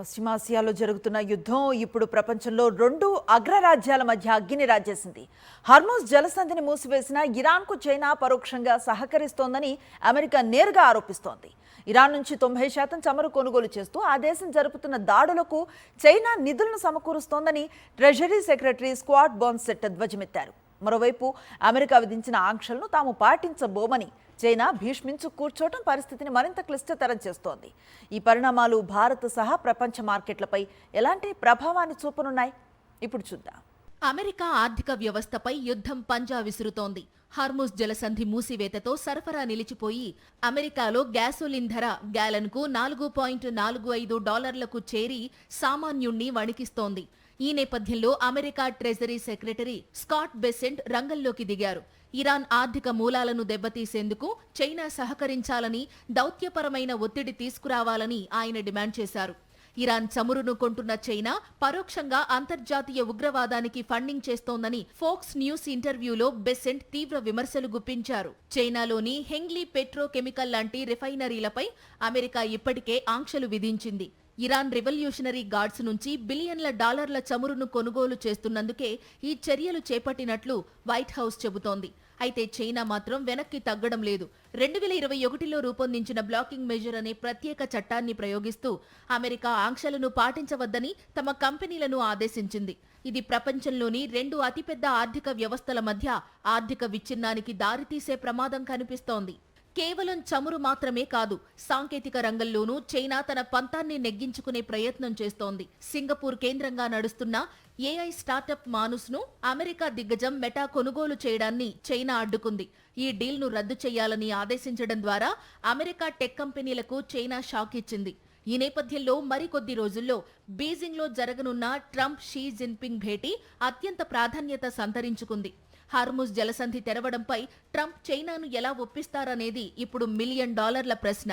పశ్చిమాసియాలో జరుగుతున్న యుద్ధం ఇప్పుడు ప్రపంచంలో రెండు అగ్రరాజ్యాల మధ్య అగ్గిని రాజేసింది. హార్మోజ్ జలసంధిని మూసివేసిన ఇరాన్కు చైనా పరోక్షంగా సహకరిస్తోందని అమెరికా నేరుగా ఆరోపిస్తోంది. ఇరాన్ నుంచి 90% చమురు కొనుగోలు చేస్తూ ఆ దేశం జరుపుతున్న దాడులకు చైనా నిధులను సమకూరుస్తోందని ట్రెజరీ సెక్రటరీ స్కాట్ బోన్సెట్ ధ్వజమెత్తారు. మరోవైపు అమెరికా విధించిన ఆంక్షలను తాము పాటించబోమని చైనా భీష్మించు కూర్చోవటం పరిస్థితిని మరింత క్లిష్టతరం చేస్తోంది. ఈ పరిణామాలు భారత్ సహా ప్రపంచ మార్కెట్లపై ఎలాంటి ప్రభావాన్ని చూపనున్నాయి? ఇప్పుడు చూద్దాం. అమెరికా ఆర్థిక వ్యవస్థపై యుద్ధం పంజా విసురుతోంది. హార్మూజ్ జలసంధి మూసివేతతో సరఫరా నిలిచిపోయి అమెరికాలో గ్యాసోలిన్ ధర గ్యాలన్కు $4.45 చేరి సామాన్యుణ్ణి వణికిస్తోంది. ఈ నేపథ్యంలో America treasury secretary Scott Besant రంగంలోకి దిగారు. ఇరాన్ ఆర్థిక మూలాలను దెబ్బతీసేందుకు చైనా సహకరించాలని, దౌత్యపరమైన ఒత్తిడి తీసుకురావాలని ఆయన డిమాండ్ చేశారు. ఇరాన్ చమురును కొంటున్న చైనా పరోక్షంగా అంతర్జాతీయ ఉగ్రవాదానికి ఫండింగ్ చేస్తోందని ఫోక్స్ న్యూస్ ఇంటర్వ్యూలో బెసెంట్ తీవ్ర విమర్శలు గుప్పించారు. చైనాలోని హెంగ్లీ పెట్రోకెమికల్ లాంటి రిఫైనరీలపై అమెరికా ఇప్పటికే ఆంక్షలు విధించింది. ఇరాన్ రెవల్యూషనరీ గార్డ్స్ నుంచి బిలియన్ల డాలర్ల చమురును కొనుగోలు చేస్తున్నందుకే ఈ చర్యలు చేపట్టినట్లు వైట్ హౌస్ చెబుతోంది. అయితే చైనా మాత్రం వెనక్కి తగ్గడం లేదు. 2021లో రూపొందించిన బ్లాకింగ్ మెజర్ అనే ప్రత్యేక చట్టాన్ని ప్రయోగిస్తూ అమెరికా ఆంక్షలను పాటించవద్దని తమ కంపెనీలను ఆదేశించింది. ఇది ప్రపంచంలోని రెండు అతిపెద్ద ఆర్థిక వ్యవస్థల మధ్య ఆర్థిక విచ్ఛిన్నానికి దారితీసే ప్రమాదం కనిపిస్తోంది. కేవలం చమురు మాత్రమే కాదు, సాంకేతిక రంగంలోనూ చైనా తన పంతాన్ని నెగ్గించుకునే ప్రయత్నం చేస్తోంది. సింగపూర్ కేంద్రంగా నడుస్తున్న ఏఐ స్టార్టప్ మానుస్ను అమెరికా దిగ్గజం మెటా కొనుగోలు చేయడాన్ని చైనా అడ్డుకుంది. ఈ డీల్ను రద్దు చేయాలని ఆదేశించడం ద్వారా అమెరికా టెక్ కంపెనీలకు చైనా షాక్ ఇచ్చింది. ఈ నేపథ్యంలో మరికొద్ది రోజుల్లో బీజింగ్లో జరగనున్న ట్రంప్ షీ జిన్పింగ్ భేటీ అత్యంత ప్రాధాన్యత సంతరించుకుంది. హార్మూజ్ జలసంధి తెరవడంపై ట్రంప్ చైనాను ఎలా ఒప్పిస్తారనేది ఇప్పుడు $1 మిలియన్ ప్రశ్న.